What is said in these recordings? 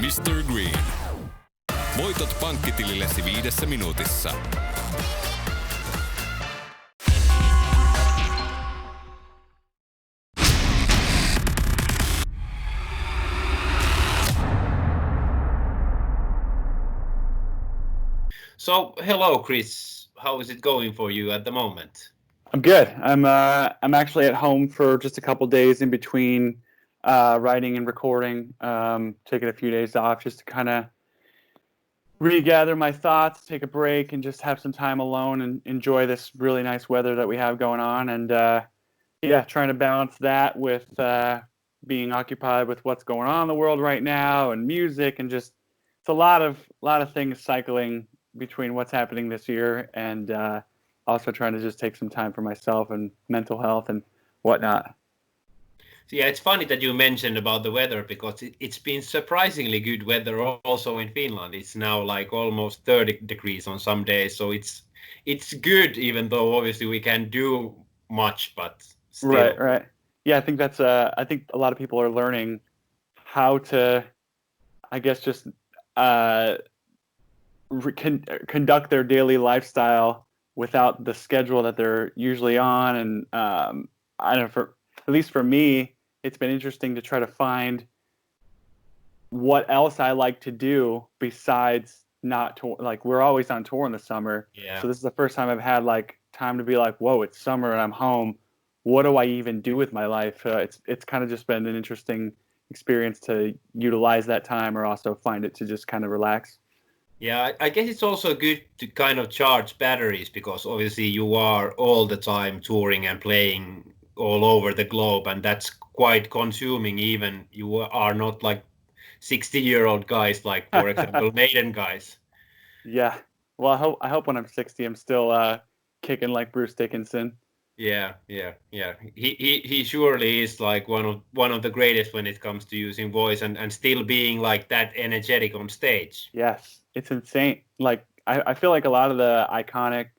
Mr. Green. Voitot pankkitilillesi 5 minuutissa. So, hello, Chris. How is it going for you at the moment? I'm good. I'm actually at home for just a couple days in between writing and recording. Taking a few days off just to kind of regather my thoughts, take a break, and just have some time alone and enjoy this really nice weather that we have going on. And trying to balance that with being occupied with what's going on in the world right now and music, and just it's a lot of things cycling between what's happening this year and also trying to just take some time for myself and mental health and whatnot. So yeah, it's funny that you mentioned about the weather, because it's been surprisingly good weather also in Finland. It's now like almost 30 degrees on some days, so it's good, even though obviously we can't do much, but still. Right. Yeah, I think that's I think a lot of people are learning how to, I guess, just conduct their daily lifestyle without the schedule that they're usually on. And I don't know, at least for me, it's been interesting to try to find what else I like to do besides not tour. Like, we're always on tour in the summer. Yeah. So this is the first time I've had like time to be like, whoa, it's summer and I'm home. What do I even do with my life? It's kind of just been an interesting experience to utilize that time, or also find it to just kind of relax. Yeah, I guess it's also good to kind of charge batteries, because obviously you are all the time touring and playing all over the globe, and that's quite consuming. Even you are not like 60-year-old guys, like, for example, Maiden guys. Yeah. Well, I hope when I'm 60, I'm still kicking like Bruce Dickinson. Yeah. He surely is like one of the greatest when it comes to using voice and still being like that energetic on stage. Yes, it's insane. Like, I feel like a lot of the iconic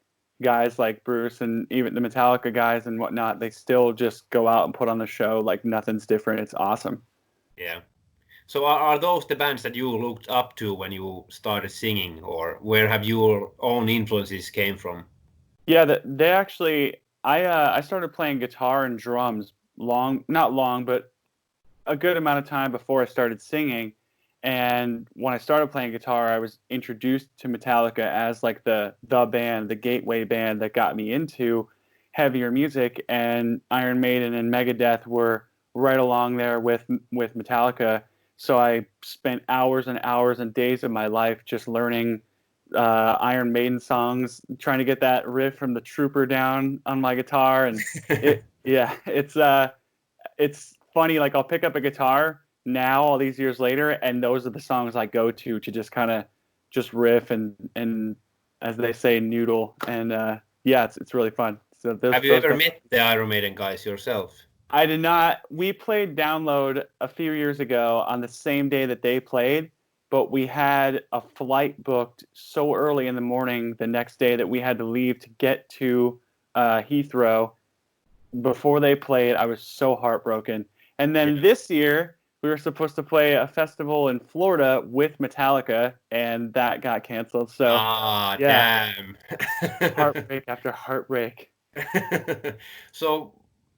guys like Bruce and even the Metallica guys and whatnot, they still just go out and put on the show like nothing's different. It's awesome. Yeah. So are those the bands that you looked up to when you started singing, or where have your own influences came from? Yeah, they actually, I started playing guitar and drums not long, but a good amount of time before I started singing. And when I started playing guitar, I was introduced to Metallica as like the band, the gateway band that got me into heavier music. And Iron Maiden and Megadeth were right along there with Metallica. So I spent hours and hours and days of my life just learning Iron Maiden songs, trying to get that riff from the Trooper down on my guitar. And it's funny. Like, I'll pick up a guitar now, all these years later, and those are the songs I go to just kind of just riff and as they say, noodle. And it's really fun. So have you ever met the Iron Maiden guys yourself? I did not. We played Download a few years ago on the same day that they played, but we had a flight booked so early in the morning the next day that we had to leave to get to Heathrow before they played. I was so heartbroken. And then this year, we were supposed to play a festival in Florida with Metallica, and that got canceled. So, damn. Heartbreak after heartbreak. So,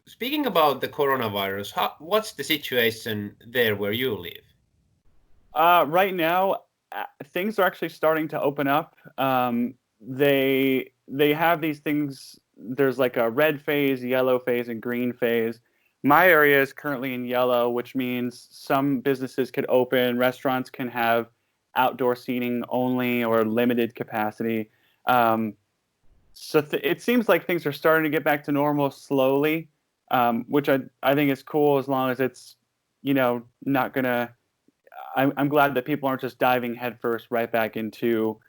speaking about the coronavirus, what's the situation there where you live? Right now, things are actually starting to open up. They have these things. There's like a red phase, yellow phase, and green phase. My area is currently in yellow, which means some businesses could open, restaurants can have outdoor seating only or limited capacity. So it seems like things are starting to get back to normal slowly, which I think is cool, as long as it's, not gonna. I'm glad that people aren't just diving headfirst right back into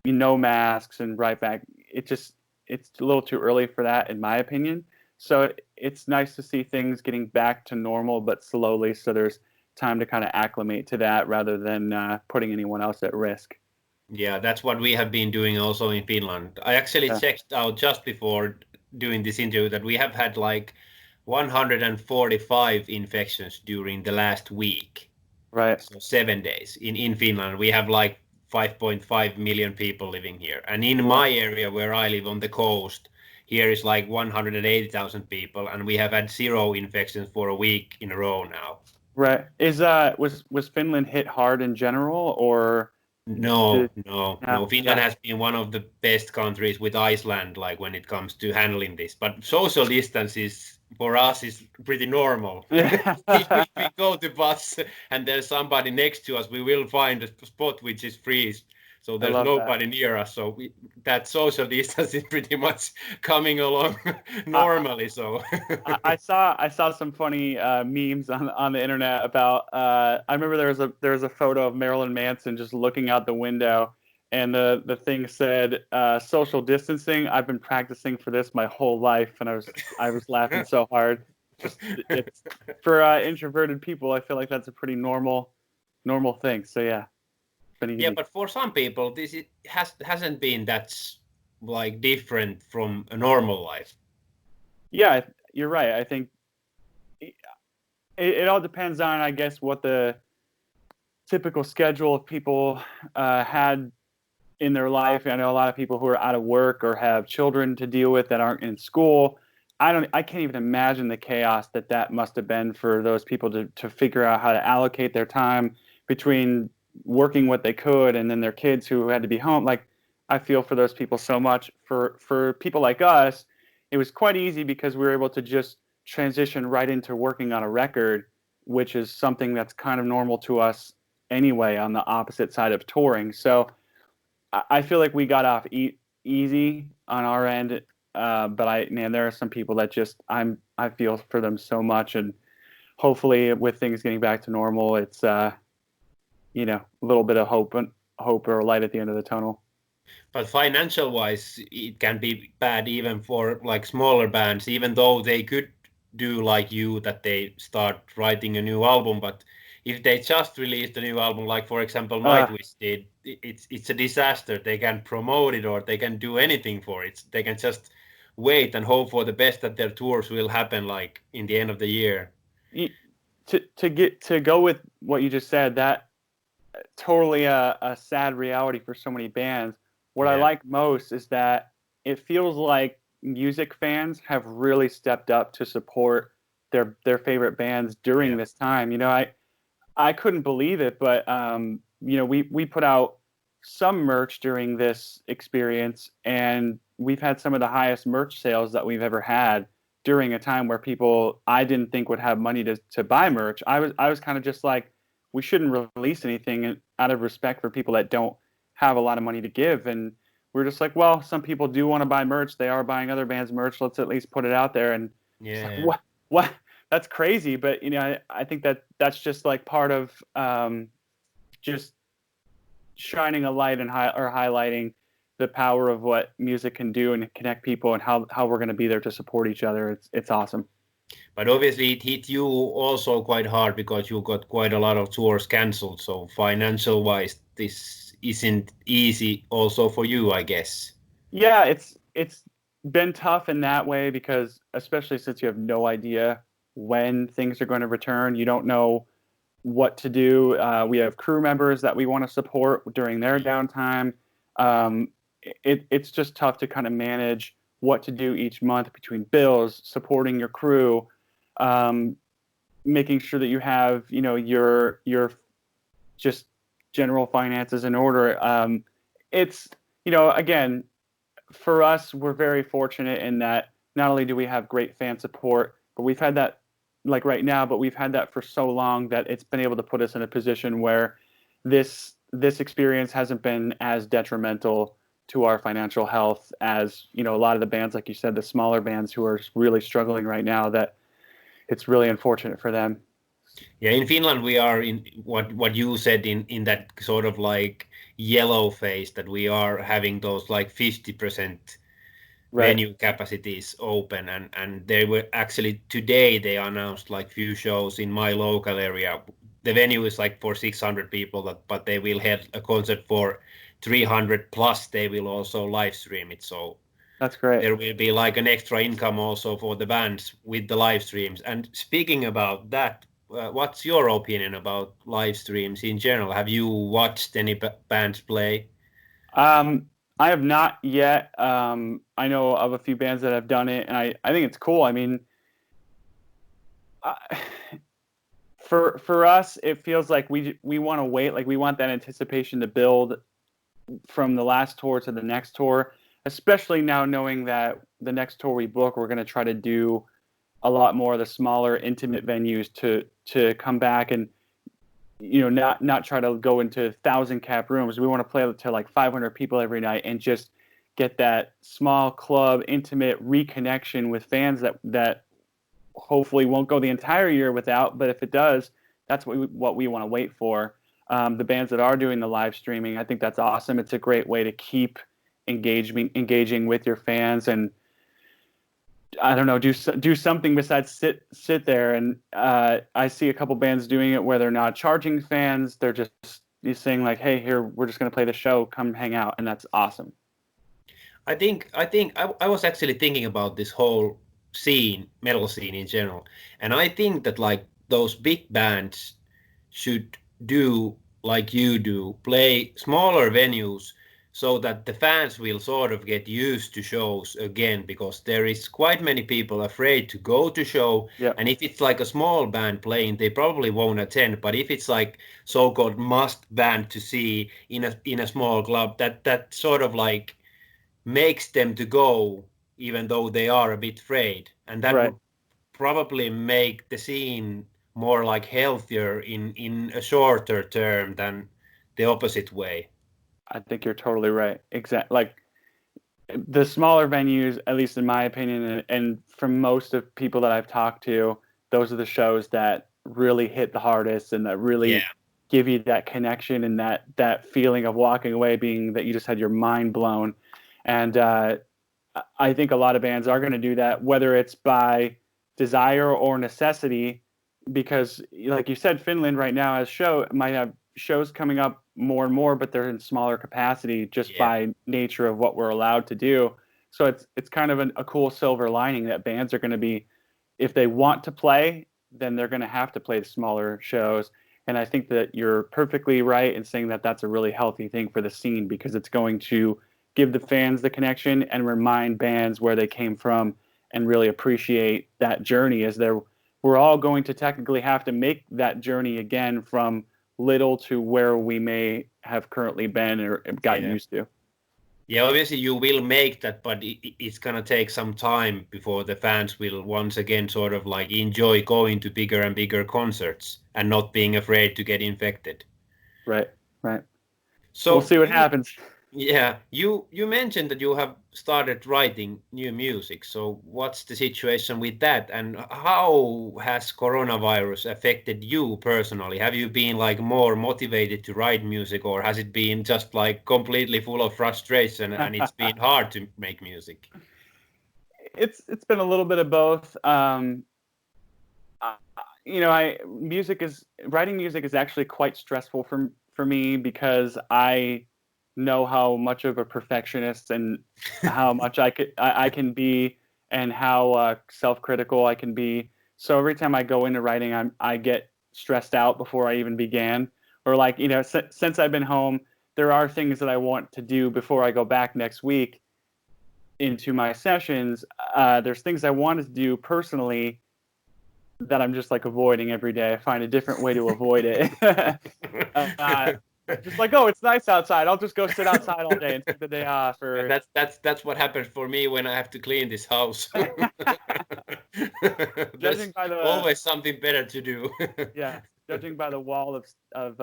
no masks and right back. It's a little too early for that, in my opinion. So it's nice to see things getting back to normal, but slowly, so there's time to kind of acclimate to that rather than putting anyone else at risk. Yeah, that's what we have been doing also in Finland. I actually checked out just before doing this interview that we have had like 145 infections during the last week. Right. So 7 days in Finland. We have like 5.5 million people living here. And in my area where I live on the coast, here is like 180,000 people, and we have had 0 infections for a week in a row now. Right. Was Finland hit hard in general, or No. No. Finland has been one of the best countries with Iceland, like when it comes to handling this. But social distance is for us is pretty normal. If we go to bus and there's somebody next to us, we will find a spot which is free. So there's nobody near us. So that social distance is pretty much coming along normally. So I saw some funny memes on the internet about. I remember there was a photo of Marilyn Manson just looking out the window, and the thing said social distancing. I've been practicing for this my whole life, and I was laughing so hard. It's, for introverted people, I feel like that's a pretty normal thing. So yeah. Yeah, but for some people, this hasn't been that like different from a normal life. Yeah, you're right. I think it all depends on, I guess, what the typical schedule of people had in their life. I know a lot of people who are out of work or have children to deal with that aren't in school. I can't even imagine the chaos that must have been for those people to figure out how to allocate their time between working what they could and then their kids who had to be home. Like, I feel for those people so much. For people like us, it was quite easy because we were able to just transition right into working on a record, which is something that's kind of normal to us anyway on the opposite side of touring. So I feel like we got off easy on our end, but there are some people that just I feel for them so much, and hopefully with things getting back to normal, it's a little bit of hope or light at the end of the tunnel. But financial wise, it can be bad even for like smaller bands, even though they could do like you, that they start writing a new album. But if they just released a new album, like for example Nightwish did, it's a disaster. They can promote it or they can do anything for it. They can just wait and hope for the best that their tours will happen like in the end of the year. To go with what you just said, that totally a sad reality for so many bands. What I like most is that it feels like music fans have really stepped up to support their favorite bands during this time. I couldn't believe it, but we put out some merch during this experience, and we've had some of the highest merch sales that we've ever had during a time where people I didn't think would have money to buy merch. I was kind of just like, we shouldn't release anything out of respect for people that don't have a lot of money to give. And we're just like, well, some people do want to buy merch. They are buying other bands' merch. Let's at least put it out there. And like, what? That's crazy. But, I think that's just like part of just shining a light and highlighting the power of what music can do and connect people, and how we're going to be there to support each other. It's awesome. But obviously it hit you also quite hard because you got quite a lot of tours cancelled. So financial wise, this isn't easy also for you, I guess. Yeah, it's been tough in that way because especially since you have no idea when things are going to return, you don't know what to do. We have crew members that we want to support during their downtime. It's just tough to kind of manage what to do each month between bills, supporting your crew, making sure that you have, your just general finances in order. It's, again, for us, we're very fortunate in that not only do we have great fan support, but we've had that like right now, but we've had that for so long that it's been able to put us in a position where this experience hasn't been as detrimental to our financial health as, a lot of the bands, like you said, the smaller bands who are really struggling right now, that it's really unfortunate for them. Yeah, in Finland, we are in what you said in that sort of like yellow phase, that we are having those like 50% venue capacities open. And they were actually today, they announced like few shows in my local area. The venue is like for 600 people, but they will have a concert for 300 plus. They will also live stream it. So that's great. There will be like an extra income also for the bands with the live streams. And speaking about that, what's your opinion about live streams in general? Have you watched any bands play? I have not yet. I know of a few bands that have done it, and I think it's cool. I mean, for us, it feels like we want to wait. Like we want that anticipation to build from the last tour to the next tour, especially now knowing that the next tour we book, we're going to try to do a lot more of the smaller, intimate venues to come back and not try to go into 1,000 cap rooms. We want to play to like 500 people every night and just get that small club, intimate reconnection with fans that hopefully won't go the entire year without. But if it does, that's what we want to wait for. The bands that are doing the live streaming, I think that's awesome. It's a great way to keep engaging with your fans and I don't know, do something besides sit there. And I see a couple bands doing it where they're not charging fans. They're just saying like, hey, here, we're just going to play the show. Come hang out. And that's awesome. I think I was actually thinking about this whole scene, metal scene in general. And I think that like those big bands should do like you do, play smaller venues so that the fans will sort of get used to shows again, because there is quite many people afraid to go to show. Yeah. And if it's like a small band playing, they probably won't attend. But if it's like so-called must band to see in a small club, that sort of like makes them to go, even though they are a bit afraid. And that would probably make the scene more like healthier in a shorter term than the opposite way. I think you're totally right. Exactly. Like the smaller venues, at least in my opinion, and from most of people that I've talked to, those are the shows that really hit the hardest and that really give you that connection and that feeling of walking away being that you just had your mind blown. And I think a lot of bands are going to do that, whether it's by desire or necessity, because like you said, Finland right now might have shows coming up more and more, but they're in smaller capacity just by nature of what we're allowed to do. So it's kind of a cool silver lining that bands are going to be, if they want to play, then they're going to have to play the smaller shows. And I think that you're perfectly right in saying that that's a really healthy thing for the scene, because it's going to give the fans the connection and remind bands where they came from and really appreciate that journey, as we're all going to technically have to make that journey again from little to where we may have currently been or gotten used to. Yeah, obviously you will make that, but it's going to take some time before the fans will once again sort of like enjoy going to bigger and bigger concerts and not being afraid to get infected. Right. So we'll see what happens. Yeah, you mentioned that you have started writing new music. So what's the situation with that, and how has coronavirus affected you personally? Have you been like more motivated to write music, or has it been just like completely full of frustration and it's been hard to make music? It's been a little bit of both. Writing music is actually quite stressful for me, because I know how much of a perfectionist and how much I can be, and how self-critical I can be. So every time I go into writing, I get stressed out before I even began. Or like, since I've been home, there are things that I want to do before I go back next week into my sessions. There's things I wanted to do personally that I'm just like avoiding every day. I find a different way to avoid it. Just like, oh, it's nice outside, I'll just go sit outside all day and take the day off. Or that's what happens for me when I have to clean this house. There's always something better to do. Yeah, judging by the wall of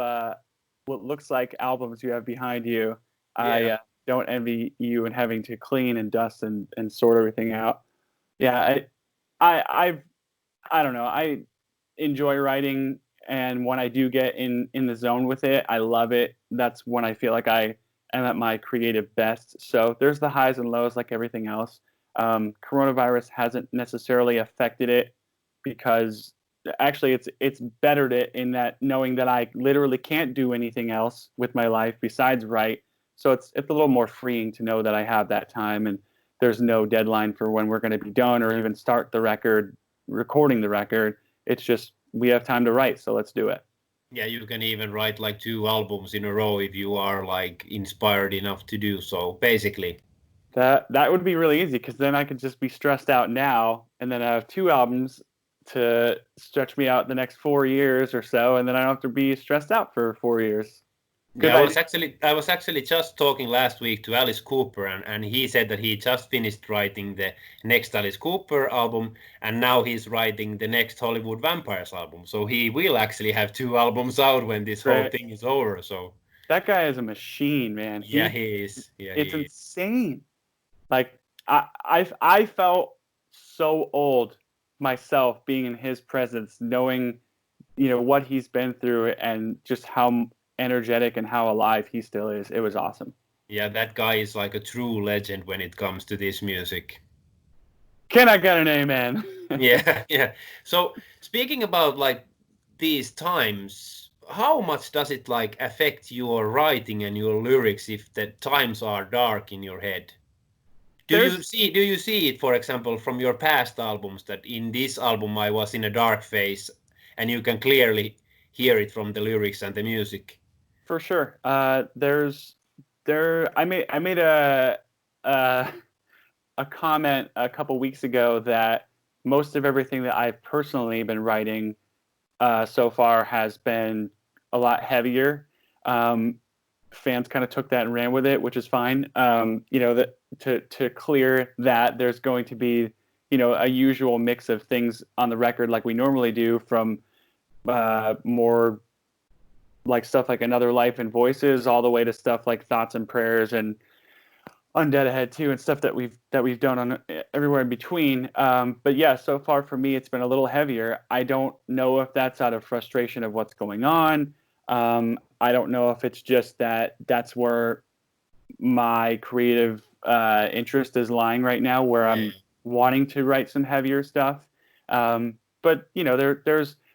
what looks like albums you have behind you, I don't envy you and having to clean and dust and sort everything out. Yeah, I don't know. I enjoy writing. And when I do get in the zone with it, I love it. That's when I feel like I am at my creative best. So there's the highs and lows like everything else. Coronavirus hasn't necessarily affected it, because actually it's bettered it in that knowing that I literally can't do anything else with my life besides write. So it's a little more freeing to know that I have that time and there's no deadline for when we're going to be done or even start recording the record. It's just we have time to write, so let's do it. Yeah, you can even write like 2 albums in a row if you are like inspired enough to do so, basically. That would be really easy, because then I could just be stressed out now, and then I have 2 albums to stretch me out the next 4 years or so, and then I don't have to be stressed out for 4 years. Yeah, I was actually just talking last week to Alice Cooper, and he said that he just finished writing the next Alice Cooper album, and now he's writing the next Hollywood Vampires album. So he will actually have 2 albums out when this whole thing is over. So that guy is a machine, man. Yeah, he is. Yeah, it's insane. Like I felt so old myself being in his presence, knowing, you know, what he's been through and just how energetic and how alive he still is. It was awesome. Yeah, that guy is like a true legend when it comes to this music. Can I get an amen? Yeah. So speaking about like these times, how much does it like affect your writing and your lyrics if the times are dark in your head? Do you see it, for example, from your past albums, that in this album I was in a dark phase, and you can clearly hear it from the lyrics and the music? For sure. I made a comment a couple weeks ago that most of everything that I've personally been writing so far has been a lot heavier. Fans kind of took that and ran with it, which is fine. You know, that to clear that, there's going to be, you know, a usual mix of things on the record like we normally do, from more like stuff like Another Life and Voices, all the way to stuff like Thoughts and Prayers and Undead Ahead too, and stuff that we've done on everywhere in between. But yeah, so far for me, it's been a little heavier. I don't know if that's out of frustration of what's going on. I don't know if it's just that's where my creative interest is lying right now, where I'm wanting to write some heavier stuff. But you know,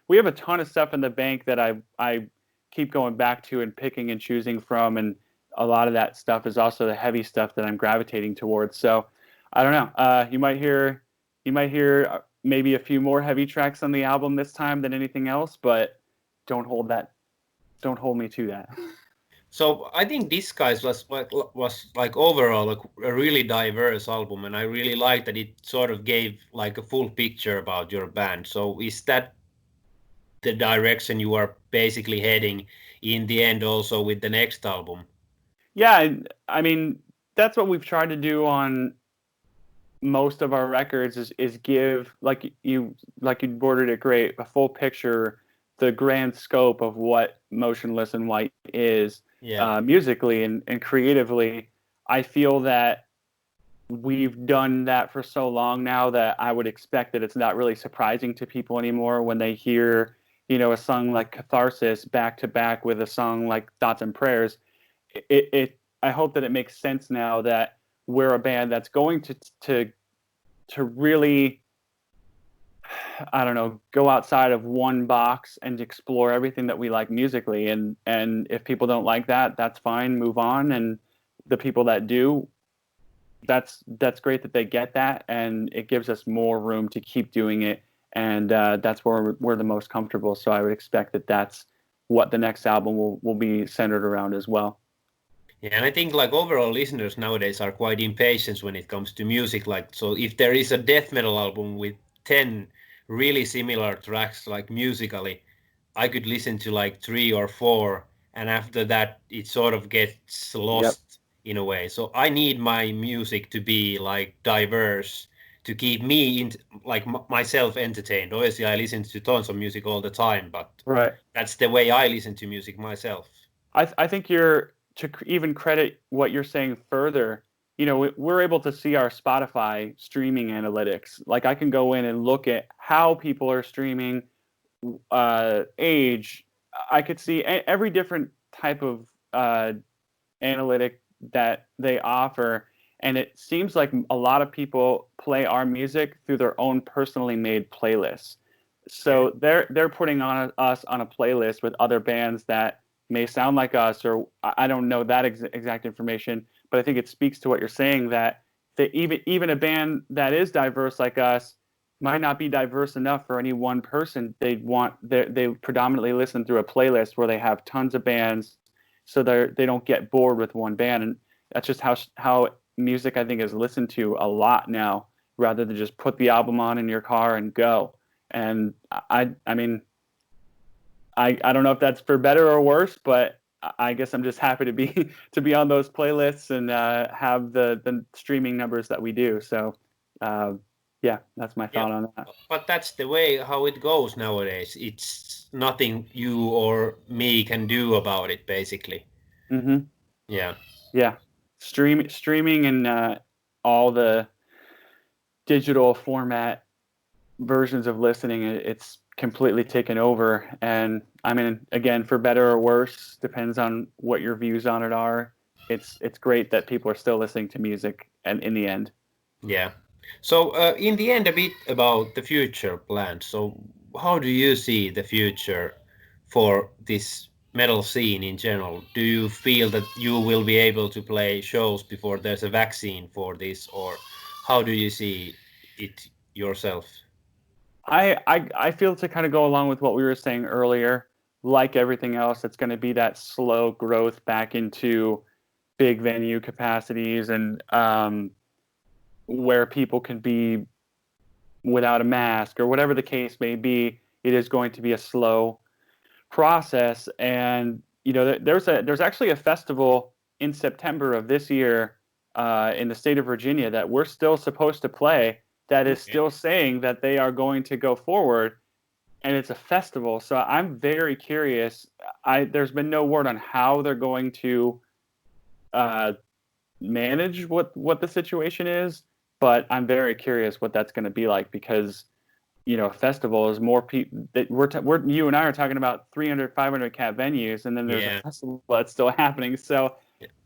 we have a ton of stuff in the bank that I keep going back to and picking and choosing from, and a lot of that stuff is also the heavy stuff that I'm gravitating towards. So I don't know. You might hear maybe a few more heavy tracks on the album this time than anything else, but don't hold me to that. So I think Disguise was like overall a really diverse album, and I really like that it sort of gave like a full picture about your band. So is that the direction you are basically heading in the end also with the next album? Yeah, I mean, that's what we've tried to do on most of our records is give, like you bordered it great, a full picture, the grand scope of what Motionless in White is, musically and creatively. I feel that we've done that for so long now that I would expect that it's not really surprising to people anymore when they hear, you know, a song like Catharsis back to back with a song like Thoughts and Prayers. I hope that it makes sense now that we're a band that's going to really, I don't know, go outside of one box and explore everything that we like musically. And if people don't like that, that's fine, move on. And the people that do, that's great that they get that, and it gives us more room to keep doing it. And that's where we're the most comfortable. So I would expect that that's what the next album will be centered around as well. Yeah, and I think like overall listeners nowadays are quite impatient when it comes to music. Like, so if there is a death metal album with 10 really similar tracks, like musically, I could listen to like 3 or 4, and after that it sort of gets lost in a way. So I need my music to be like diverse to keep me myself entertained. Obviously I listen to tons of music all the time, but that's the way I listen to music myself. I think to even credit what you're saying further, you know, we're able to see our Spotify streaming analytics. Like, I can go in and look at how people are streaming, age. I could see every different type of analytic that they offer. And it seems like a lot of people play our music through their own personally made playlists. So they're putting us on a playlist with other bands that may sound like us, or I don't know that exact information, but I think it speaks to what you're saying, that even a band that is diverse like us might not be diverse enough for any one person. They predominantly listen through a playlist where they have tons of bands, so they don't get bored with one band. And that's just how music, I think, is listened to a lot now, rather than just put the album on in your car and go. And I mean, I don't know if that's for better or worse, but I guess I'm just happy to be on those playlists and have the streaming numbers that we do. So yeah, that's my thought on that. But that's the way how it goes nowadays. It's nothing you or me can do about it, basically. Mm-hmm. Yeah. Streaming and all the digital format versions of listening, it's completely taken over. And I mean, again, for better or worse, depends on what your views on it are. It's great that people are still listening to music, and in the end. Yeah. So in the end, a bit about the future plans. So how do you see the future for this metal scene in general? Do you feel that you will be able to play shows before there's a vaccine for this, or how do you see it yourself? I feel, to kind of go along with what we were saying earlier, like everything else, it's going to be that slow growth back into big venue capacities and where people can be without a mask or whatever the case may be. It is going to be a slow process. And there's actually a festival in September of this year in the state of Virginia that we're still supposed to play, that is still saying that they are going to go forward, and it's a festival. So I'm very curious. There's been no word on how they're going to manage what the situation is, but I'm very curious what that's going to be like, because a festival is more people. We're you and I are talking about 300, 500 cap venues, and then there's a festival that's still happening. So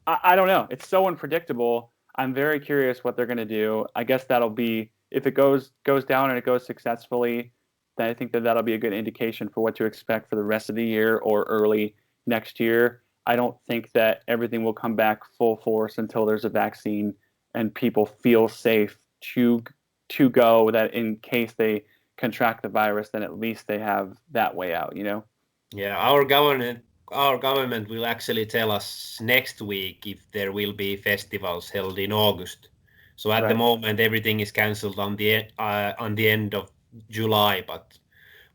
I don't know. It's so unpredictable. I'm very curious what they're going to do. I guess that'll be, if it goes down and it goes successfully, then I think that'll be a good indication for what to expect for the rest of the year or early next year. I don't think that everything will come back full force until there's a vaccine and people feel safe to go, that in case they contract the virus, then at least they have that way out, Yeah, our government will actually tell us next week if there will be festivals held in August. So at the moment, everything is cancelled on the end of July, but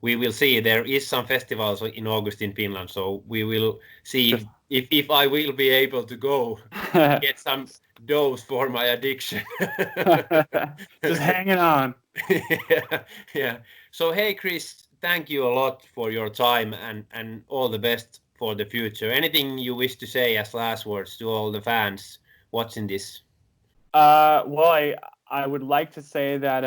we will see. There is some festivals in August in Finland, so we will see if I will be able to go get some dose for my addiction. Just hanging on. Yeah. So hey, Chris, thank you a lot for your time and all the best for the future. Anything you wish to say as last words to all the fans watching this? Well, I would like to say that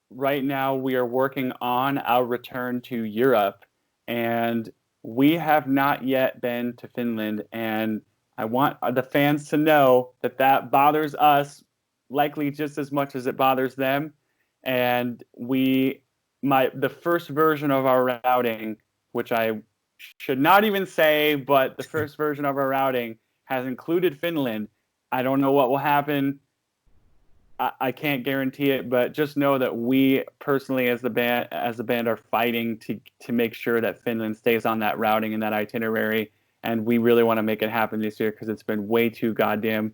right now we are working on our return to Europe, and we have not yet been to Finland, and I want the fans to know that bothers us likely just as much as it bothers them. And the first version of our routing, which I should not even say, but the first version of our routing has included Finland. I don't know what will happen. I can't guarantee it, but just know that we personally, as the band, are fighting to make sure that Finland stays on that routing and that itinerary. And we really want to make it happen this year, because it's been way too goddamn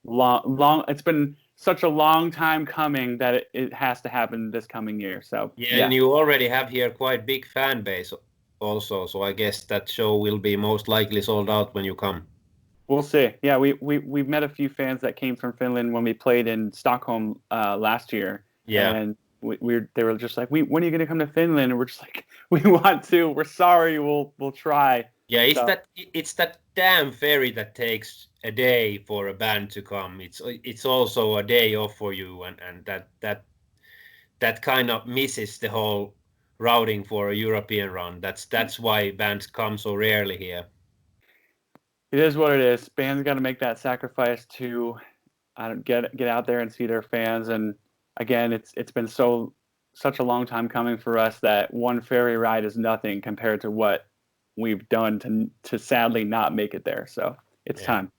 long. It's been such a long time coming that it has to happen this coming year. So yeah, and you already have here quite big fan base also. So I guess that show will be most likely sold out when you come. We'll see. Yeah, we've met a few fans that came from Finland when we played in Stockholm last year. Yeah, and they were just like, when are you going to come to Finland? And we're just like, we want to. We're sorry. We'll try. Yeah, it's that damn ferry that takes a day for a band to come. It's also a day off for you, and that kind of misses the whole routing for a European run. That's why bands come so rarely here. It is what it is. Bands got to make that sacrifice to get out there and see their fans. And again, it's been such a long time coming for us that one ferry ride is nothing compared to what we've done to sadly not make it there. So it's time.